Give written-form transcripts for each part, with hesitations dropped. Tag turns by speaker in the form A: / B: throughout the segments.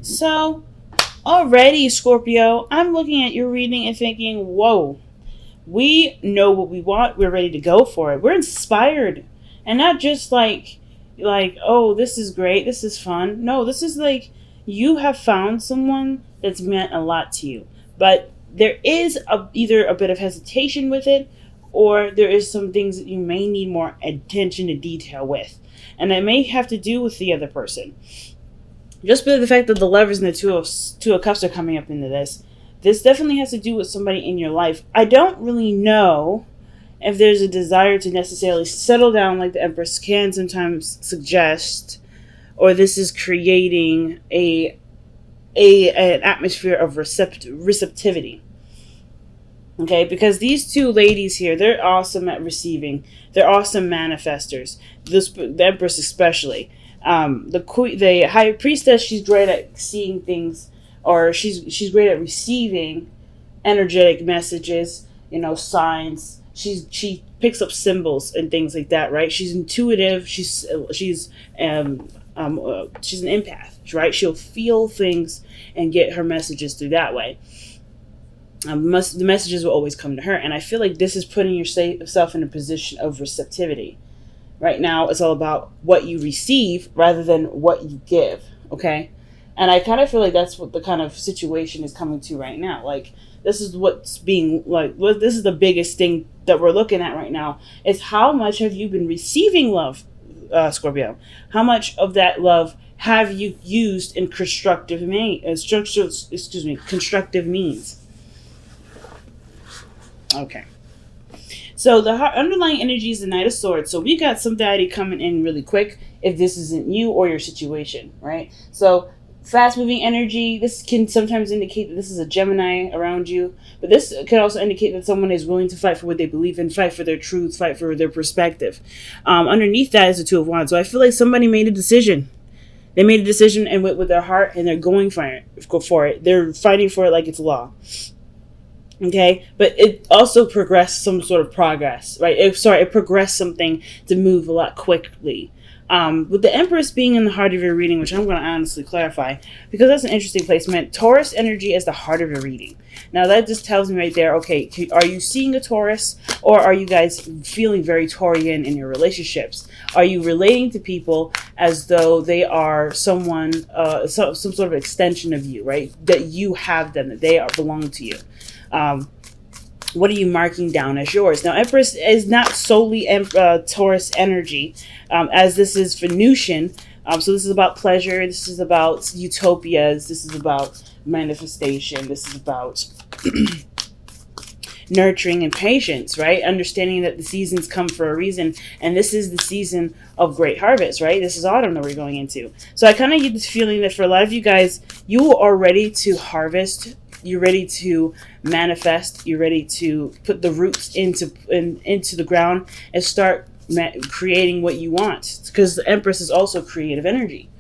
A: So, already, Scorpio, I'm looking at your reading and thinking, whoa, we know what we want. We're ready to go for it. We're inspired. And not just like, oh, this is great. This is fun. No, this is like you have found someone that's meant a lot to you. But there is either a bit of hesitation with it, or there is some things that you may need more attention to detail with. And that may have to do with the other person. Just by the fact that the lovers and the two of cups are coming up into this definitely has to do with somebody in your life. I don't really know if there's a desire to necessarily settle down like the Empress can sometimes suggest, or this is creating an atmosphere of receptivity. Okay, because these two ladies here, they're awesome at receiving. They're awesome manifestors. The Empress especially. The High Priestess, she's great at seeing things, or she's great at receiving energetic messages, signs. She picks up symbols and things like that, right? She's intuitive. She's an empath, right? She'll feel things and get her messages through that way. The messages will always come to her, and I feel like this is putting yourself in a position of receptivity. Right now, it's all about what you receive rather than what you give, okay? And I kind of feel like that's what the kind of situation is coming to right now. Like, this is what's being, this is the biggest thing that we're looking at right now, is how much have you been receiving love, Scorpio? How much of that love have you used in constructive means? Okay. So the underlying energy is the Knight of Swords. So we got somebody coming in really quick if this isn't you or your situation, right? So fast moving energy, this can sometimes indicate that this is a Gemini around you. But this can also indicate that someone is willing to fight for what they believe in, fight for their truth, fight for their perspective. Underneath that is the Two of Wands. So I feel like somebody made a decision. They made a decision and went with their heart, and they're going for it. They're fighting for it like it's law. Okay, but it also progressed some sort of progress, right? It progressed something to move a lot quickly. With the Empress being in the heart of your reading, which I'm going to honestly clarify, because that's an interesting placement. Taurus energy is the heart of your reading. Now that just tells me right there, okay, are you seeing a Taurus, or are you guys feeling very Taurian in your relationships? Are you relating to people as though they are someone, some sort of extension of you, right? That you have them, that they belong to you. What are you marking down as yours? Now, Empress is not solely Taurus energy, as this is Venusian. So this is about pleasure. This is about utopias. This is about manifestation. This is about nurturing and patience, right? Understanding that the seasons come for a reason, and this is the season of great harvest, right? This is autumn that we're going into. So I kind of get this feeling that for a lot of you guys, you are ready to harvest. You're ready to manifest. You're ready to put the roots into the ground and start creating what you want. Because the Empress is also creative energy.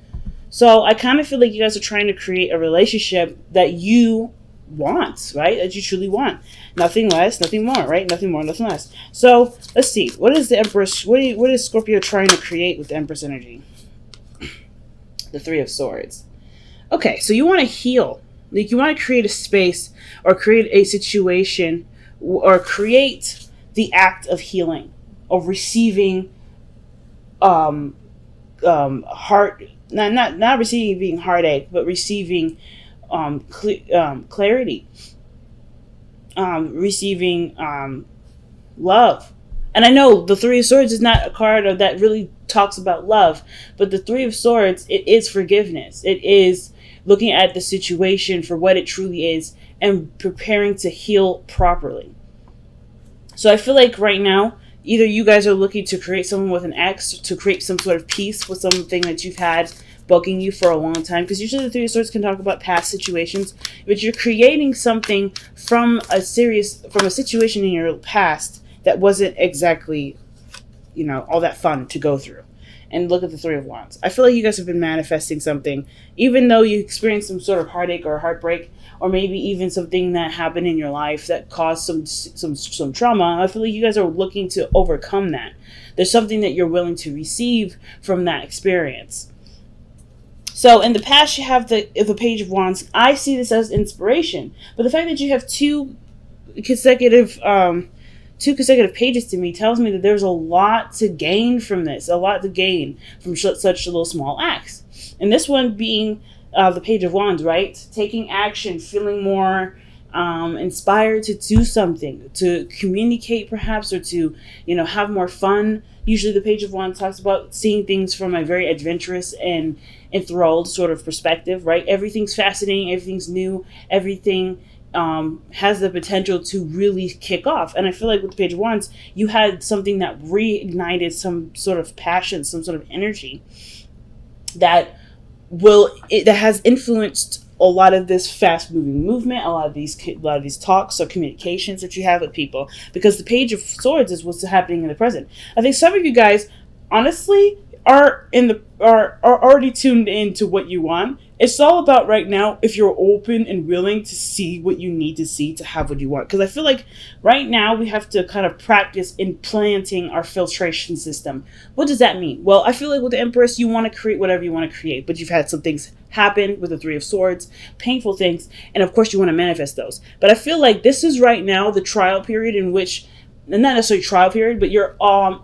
A: So I kind of feel like you guys are trying to create a relationship that you want, right? That you truly want. Nothing less, nothing more, right? Nothing more, nothing less. So let's see. What is the Empress? What is Scorpio trying to create with the Empress energy? The Three of Swords. Okay, so you want to heal. Like, you want to create a space or create a situation or create the act of healing, of receiving heart, not receiving heartache, but receiving clarity, receiving love. And I know the Three of Swords is not a card that really talks about love, but the Three of Swords, it is forgiveness. It is looking at the situation for what it truly is and preparing to heal properly. So I feel like right now, either you guys are looking to create someone with an ex, to create some sort of peace with something that you've had bugging you for a long time, because usually the Three of Swords can talk about past situations, but you're creating something from a situation in your past that wasn't exactly, all that fun to go through. And look at the Three of Wands. I feel like you guys have been manifesting something, even though you experienced some sort of heartache or heartbreak, or maybe even something that happened in your life that caused some trauma. I feel like you guys are looking to overcome that. There's something that you're willing to receive from that experience. So in the past, you have the Page of Wands. I see this as inspiration, but the fact that you have consecutive two consecutive pages to me tells me that there's a lot to gain from this, a lot to gain from such little small acts. And this one being the Page of Wands, right? Taking action, feeling more inspired to do something, to communicate perhaps, or to, have more fun. Usually the Page of Wands talks about seeing things from a very adventurous and enthralled sort of perspective, right? Everything's fascinating, everything's new, everything has the potential to really kick off. And I feel like with the Page of Wands, you had something that reignited some sort of passion, some sort of energy that that has influenced a lot of this fast moving movement, a lot of these talks or communications that you have with people, because the Page of Swords is what's happening in the present. I think some of you guys honestly are already tuned into what you want. It's all about right now if you're open and willing to see what you need to see to have what you want. Because I feel like right now we have to kind of practice implanting our filtration system. What does that mean? Well, I feel like with the Empress, you want to create whatever you want to create, but you've had some things happen with the Three of Swords, painful things, and of course you want to manifest those. But I feel like this is right now the trial period in which, and not necessarily trial period, but you're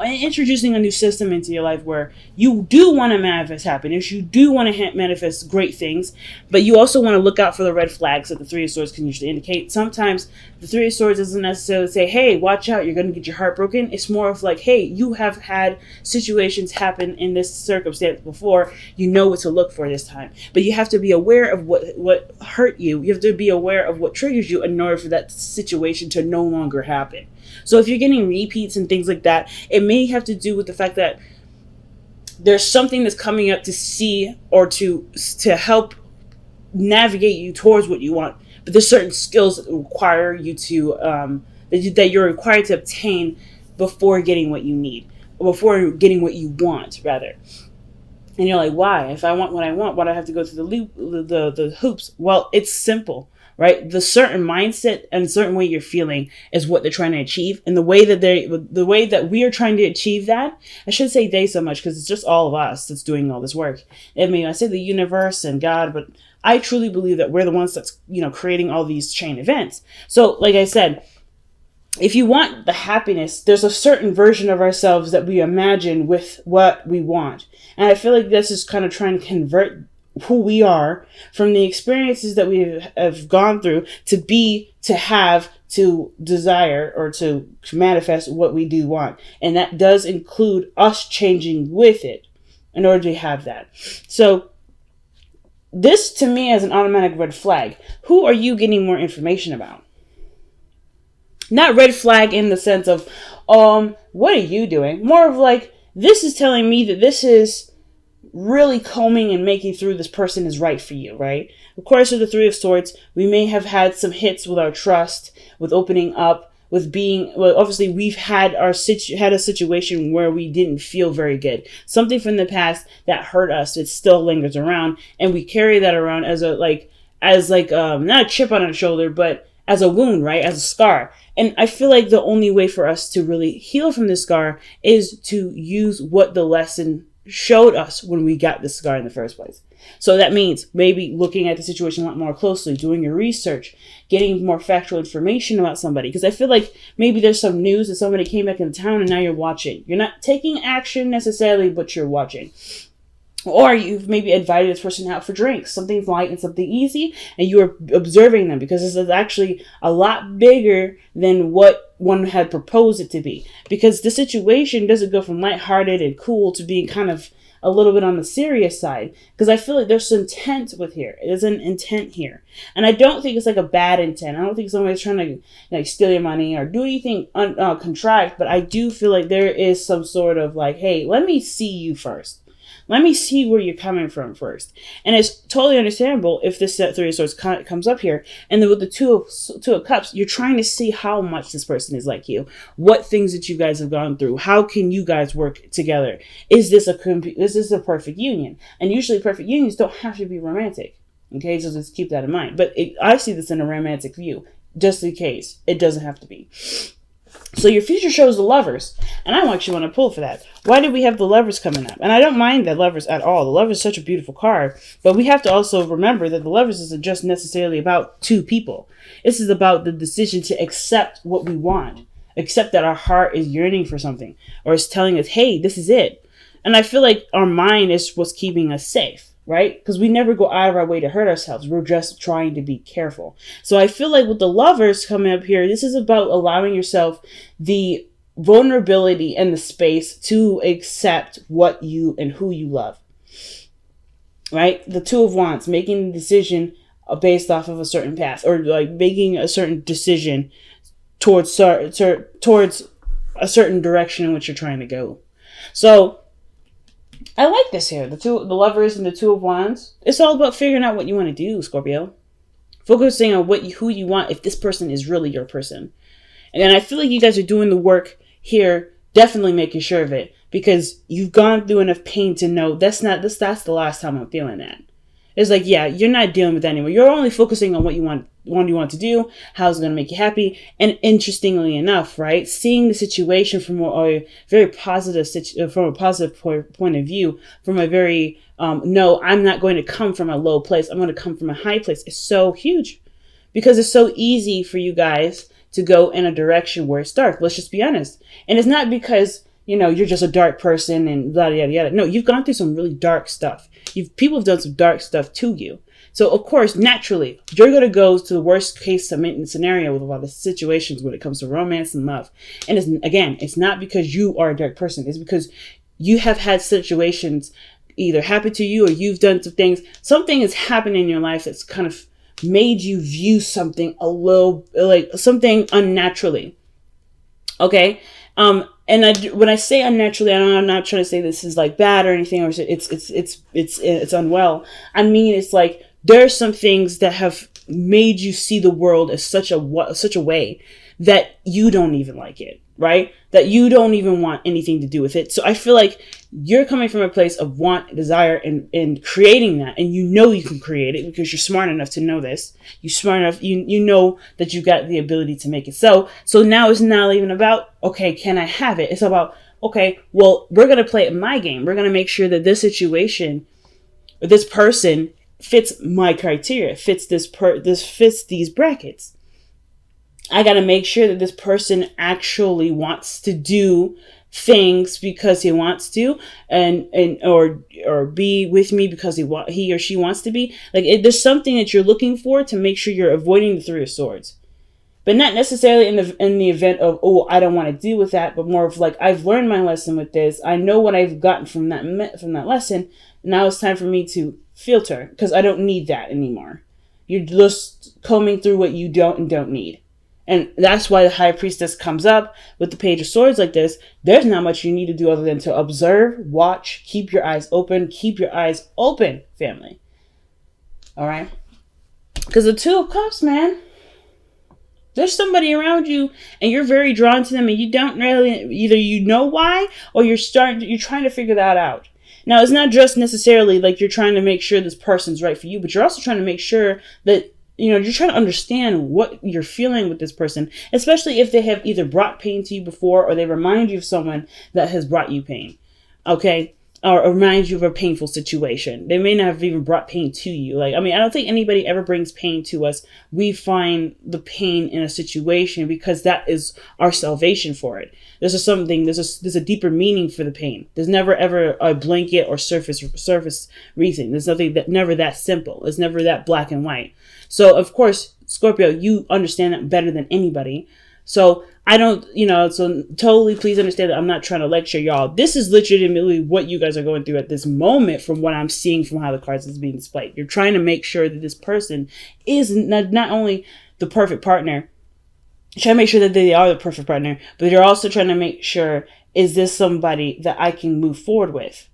A: introducing a new system into your life where you do want to manifest happiness, you do want to manifest great things, but you also want to look out for the red flags that the Three of Swords can usually indicate. Sometimes the Three of Swords doesn't necessarily say, hey, watch out, you're going to get your heart broken. It's more of like, hey, you have had situations happen in this circumstance before, you know what to look for this time. But you have to be aware of what hurt you. You have to be aware of what triggers you in order for that situation to no longer happen. So if you're getting repeats and things like that, it may have to do with the fact that there's something that's coming up to see or to help navigate you towards what you want. But there's certain skills that require you to that you're required to obtain before getting what you need, or before getting what you want, rather. And you're like, why? If I want what I want, why do I have to go through the hoops? Well, it's simple. Right? The certain mindset and certain way you're feeling is what they're trying to achieve. And the way that we are trying to achieve that, I shouldn't say they so much because it's just all of us that's doing all this work. I mean, I say the universe and God, but I truly believe that we're the ones that's, creating all these chain events. So like I said, if you want the happiness, there's a certain version of ourselves that we imagine with what we want. And I feel like this is kind of trying to convert who we are from the experiences that we have gone through to have, to desire, or to manifest what we do want. And that does include us changing with it in order to have that. So this to me is an automatic red flag. Who are you getting more information about? Not red flag in the sense of, what are you doing? More of like, this is telling me that this is really combing and making through this person is right for you, right? Of course, with the Three of Swords, we may have had some hits with our trust, with opening up, with being, well, obviously we've had a situation where we didn't feel very good. Something from the past that hurt us, it still lingers around, and we carry that around as not a chip on our shoulder, but as a wound, right? As a scar. And I feel like the only way for us to really heal from this scar is to use what the lesson showed us when we got the scar in the first place. So that means maybe looking at the situation a lot more closely, doing your research, getting more factual information about somebody. Because I feel like maybe there's some news that somebody came back into town and now you're watching. You're not taking action necessarily, but you're watching. Or you've maybe invited this person out for drinks, something light and something easy, and you are observing them because this is actually a lot bigger than what one had proposed it to be. Because the situation doesn't go from lighthearted and cool to being kind of a little bit on the serious side. Because I feel like there's some intent with here. There's an intent here. And I don't think it's like a bad intent. I don't think somebody's trying to steal your money or do anything contrived. But I do feel like there is some sort of like, hey, let me see you first. Let me see where you're coming from first. And it's totally understandable if this Three of Swords comes up here. And then with the Two of Cups, you're trying to see how much this person is like you. What things that you guys have gone through. How can you guys work together? Is this a perfect union? And usually perfect unions don't have to be romantic. Okay, so just keep that in mind. But I see this in a romantic view. Just in case. It doesn't have to be. So your future shows the Lovers, and I actually want to pull for that. Why did we have the Lovers coming up? And I don't mind the Lovers at all. The Lovers is such a beautiful card, but we have to also remember that the Lovers isn't just necessarily about two people. This is about the decision to accept what we want, accept that our heart is yearning for something, or is telling us, hey, this is it. And I feel like our mind is what's keeping us safe, right? Because we never go out of our way to hurt ourselves. We're just trying to be careful. So I feel like with the Lovers coming up here, this is about allowing yourself the vulnerability and the space to accept what you and who you love, right? The Two of Wands, making the decision based off of a certain path, or like making a certain decision towards a certain direction in which you're trying to go. So I like this here. The Lovers and the Two of Wands. It's all about figuring out what you want to do, Scorpio. Focusing on who you want, if this person is really your person. And then I feel like you guys are doing the work here, definitely making sure of it, because you've gone through enough pain to know that's the last time I'm feeling that. It's like, yeah, you're not dealing with that anymore. You're only focusing on what you want to do, how it's going to make you happy. And interestingly enough, right, seeing the situation from a very positive, point of view, from a very, no, I'm not going to come from a low place. I'm going to come from a high place. It's so huge, because it's so easy for you guys to go in a direction where it's dark. Let's just be honest. And it's not because, you're just a dark person and blah, yada, yada. No, you've gone through some really dark stuff. People have done some dark stuff to you. So, of course, naturally, you're going to go to the worst case scenario with a lot of situations when it comes to romance and love. And it's not because you are a dark person. It's because you have had situations either happen to you, or you've done some things. Something has happened in your life that's kind of made you view something a little, like something unnaturally. Okay? When I say unnaturally, I'm not trying to say this is like bad or anything, or it's unwell. I mean, it's like there's some things that have made you see the world as such a way that you don't even like it, right? That you don't even want anything to do with it. So I feel like you're coming from a place of want, desire, and creating that. And you can create it because you're smart enough to know this. You're smart enough, you know that you got the ability to make it so. So now it's not even about, okay, can I have it? It's about, okay, well, we're going to play my game. We're going to make sure that this situation, or this person fits my criteria, fits fits these brackets. I got to make sure that this person actually wants to do things because he wants to, or be with me because he or she wants to be. Like, there's something that you're looking for to make sure you're avoiding the Three of Swords, but not necessarily in the event of, oh, I don't want to deal with that, but more of like, I've learned my lesson with this. I know what I've gotten from that lesson. Now it's time for me to filter, because I don't need that anymore. You're just combing through what you don't and don't need. And that's why the High Priestess comes up with the Page of Swords like this. There's not much you need to do other than to observe, watch, keep your eyes open. Keep your eyes open, family. All right? Because the Two of Cups, man, there's somebody around you and you're very drawn to them, and you don't really, either you know why, or you're trying to figure that out. Now, it's not just necessarily like you're trying to make sure this person's right for you, but you're also trying to make sure that you're trying to understand what you're feeling with this person, especially if they have either brought pain to you before, or they remind you of someone that has brought you pain. Okay? Or remind you of a painful situation. They may not have even brought pain to you. I don't think anybody ever brings pain to us. We find the pain in a situation because that is our salvation for it. There's a deeper meaning for the pain. There's never ever a blanket or surface reason. There's never that simple. It's never that black and white. So, of course, Scorpio, you understand that better than anybody. So I don't, so totally please understand that I'm not trying to lecture y'all. This is legitimately what you guys are going through at this moment from what I'm seeing from how the cards is being displayed. You're trying to make sure that this person is not only the perfect partner, you're trying to make sure that they are the perfect partner, but you're also trying to make sure, is this somebody that I can move forward with?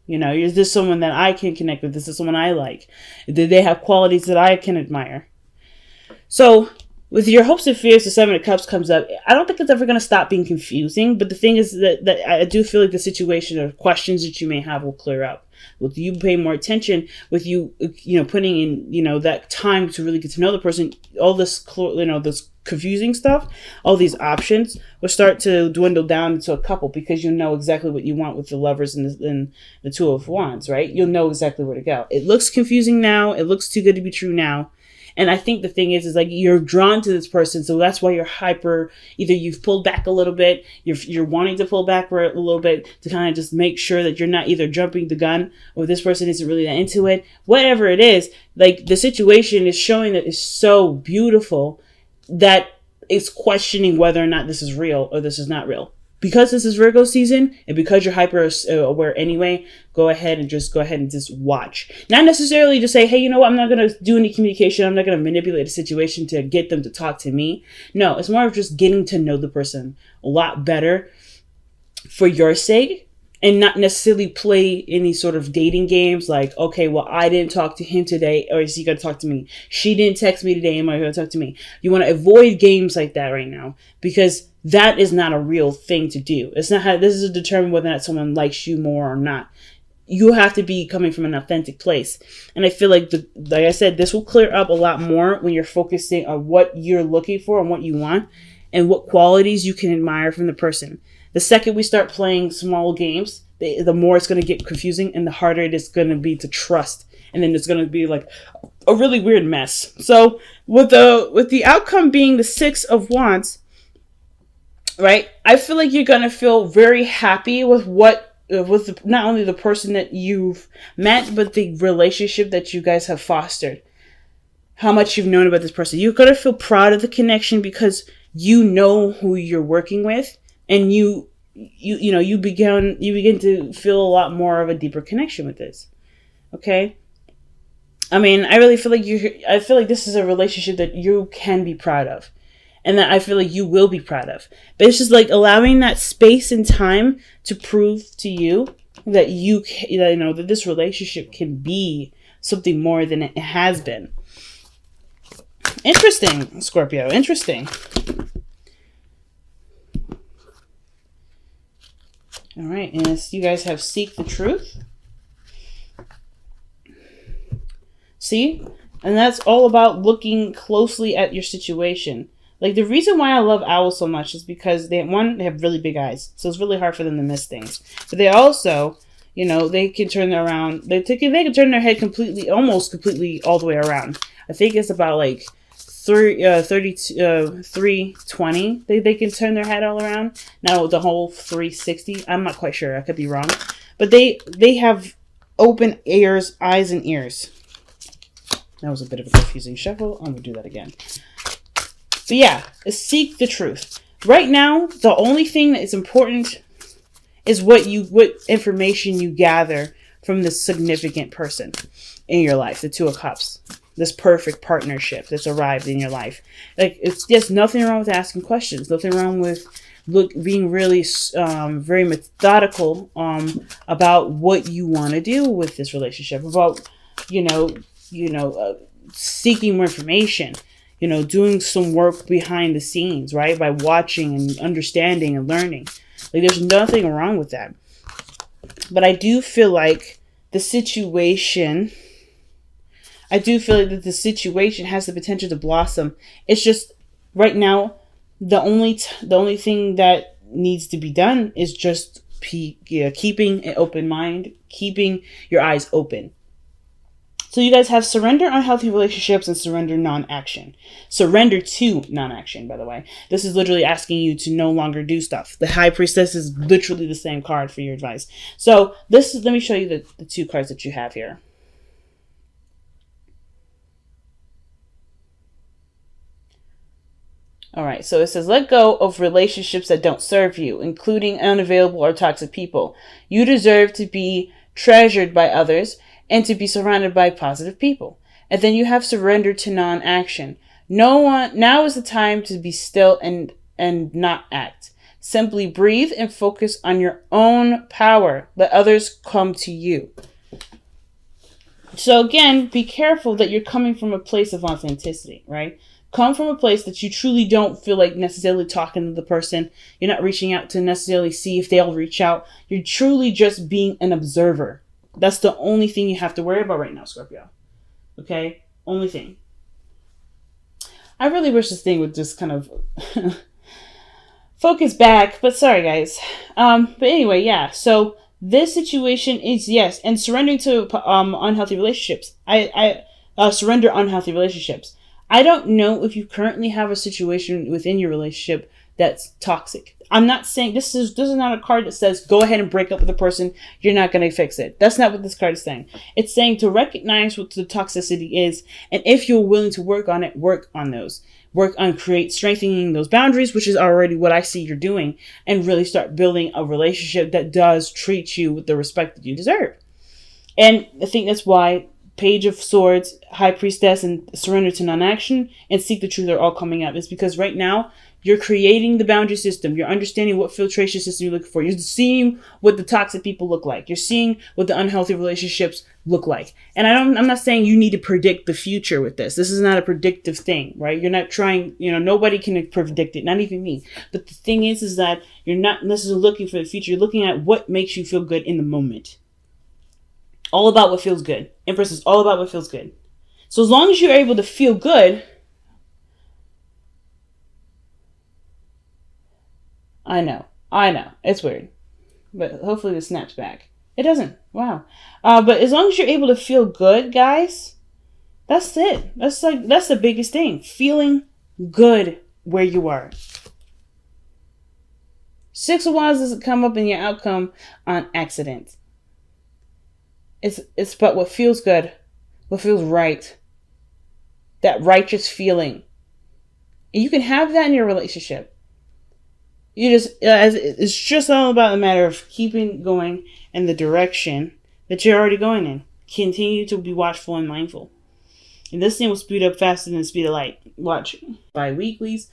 A: Is this someone that I can connect with? Is this someone I like? Do they have qualities that I can admire? So with your hopes and fears, the Seven of Cups comes up. I don't think it's ever going to stop being confusing, but the thing is that I do feel like the situation or questions that you may have will clear up. With you paying more attention, with you, putting in, that time to really get to know the person, all this, this confusing stuff, all these options will start to dwindle down into a couple, because you know exactly what you want with the Lovers and the Two of Wands, right? You'll know exactly where to go. It looks confusing now. It looks too good to be true now. And I think the thing is like you're drawn to this person, so that's why you're hyper. Either you've pulled back a little bit, you're wanting to pull back a little bit to kind of just make sure that you're not either jumping the gun or this person isn't really that into it. Whatever it is, like the situation is showing that it's so beautiful that it's questioning whether or not this is real or this is not real. Because this is Virgo season and because you're hyper aware anyway, go ahead and just watch. Not necessarily just say, hey, you know what? I'm not going to do any communication. I'm not going to manipulate a situation to get them to talk to me. No, it's more of just getting to know the person a lot better for your sake, and not necessarily play any sort of dating games like, okay, well, I didn't talk to him today, or is he going to talk to me? She didn't text me today, am I going to talk to me? You want to avoid games like that right now, because that is not a real thing to do. It's not how this is to determine whether or not someone likes you more or not. You have to be coming from an authentic place. And I feel like, like I said, this will clear up a lot more when you're focusing on what you're looking for and what you want and what qualities you can admire from the person. The second we start playing small games, the more it's going to get confusing and the harder it is going to be to trust. And then it's going to be like a really weird mess. So with the outcome being the Six of Wands, right? I feel like you're going to feel very happy with not only the person that you've met, but the relationship that you guys have fostered. How much you've known about this person. You're going to feel proud of the connection because you know who you're working with, and you begin to feel a lot more of a deeper connection with this. Okay? I mean, I really feel like I feel like this is a relationship that you can be proud of, and that I feel like you will be proud of. But it's just like allowing that space and time to prove to you that that this relationship can be something more than it has been. Interesting, Scorpio. Interesting. All right, and you guys have Seek the Truth. See? And that's all about looking closely at your situation. Like, the reason why I love owls so much is because they have really big eyes, so it's really hard for them to miss things. But they also, they can turn around. They can turn their head almost completely all the way around. I think it's about like 320. They can turn their head all around. Now the whole 360. I'm not quite sure. I could be wrong. But they have open eyes and ears. That was a bit of a confusing shuffle. I'm gonna do that again. But yeah, seek the truth. Right now, the only thing that is important is what information you gather from this significant person in your life, the Two of Cups. This perfect partnership that's arrived in your life. Like, it's just nothing wrong with asking questions. Nothing wrong with being really very methodical about what you want to do with this relationship. About seeking more information. Doing some work behind the scenes, right? By watching and understanding and learning. Like, there's nothing wrong with that. But I do feel like the situation has the potential to blossom. It's just right now, the only thing that needs to be done is just keeping an open mind, keeping your eyes open. So you guys have surrender unhealthy relationships and surrender non-action. Surrender to non-action, by the way. This is literally asking you to no longer do stuff. The High Priestess is literally the same card for your advice. So let me show you the two cards that you have here. All right, so it says, let go of relationships that don't serve you, including unavailable or toxic people. You deserve to be treasured by others and to be surrounded by positive people. And then you have surrender to non-action. Now is the time to be still and not act. Simply breathe and focus on your own power. Let others come to you. So again, be careful that you're coming from a place of authenticity, right? Come from a place that you truly don't feel like necessarily talking to the person. You're not reaching out to necessarily see if they'll reach out. You're truly just being an observer. That's the only thing you have to worry about right now, Scorpio. Okay? Only thing. I really wish this thing would just kind of focus back, but sorry guys. But anyway, yeah. So this situation is yes, and surrendering to unhealthy relationships. I surrender unhealthy relationships. I don't know if you currently have a situation within your relationship that's toxic. I'm not saying this is not a card that says go ahead and break up with a person. You're not going to fix it. That's not what this card is saying. It's saying to recognize what the toxicity is, and if you're willing to work on it, work on those. Work on strengthening those boundaries, which is already what I see you're doing, and really start building a relationship that does treat you with the respect that you deserve. And I think that's why Page of Swords, High Priestess, and Surrender to Non-Action, and Seek the Truth are all coming up. It's because right now, you're creating the boundary system. You're understanding what filtration system you're looking for. You're seeing what the toxic people look like. You're seeing what the unhealthy relationships look like. And I'm not saying you need to predict the future with this. This is not a predictive thing, right? You're not trying, nobody can predict it, not even me. But the thing is that you're not necessarily looking for the future. You're looking at what makes you feel good in the moment. All about what feels good. Empress is all about what feels good. So as long as you're able to feel good, I know. It's weird. But hopefully this snaps back. It doesn't. Wow. But as long as you're able to feel good, guys, that's it. That's the biggest thing. Feeling good where you are. Six of Wands doesn't come up in your outcome on accident. It's about what feels good, what feels right. That righteous feeling. And you can have that in your relationship. It's just all about a matter of keeping going in the direction that you're already going in. Continue to be watchful and mindful. And this thing will speed up faster than the speed of light. Watch. Bi-weeklies.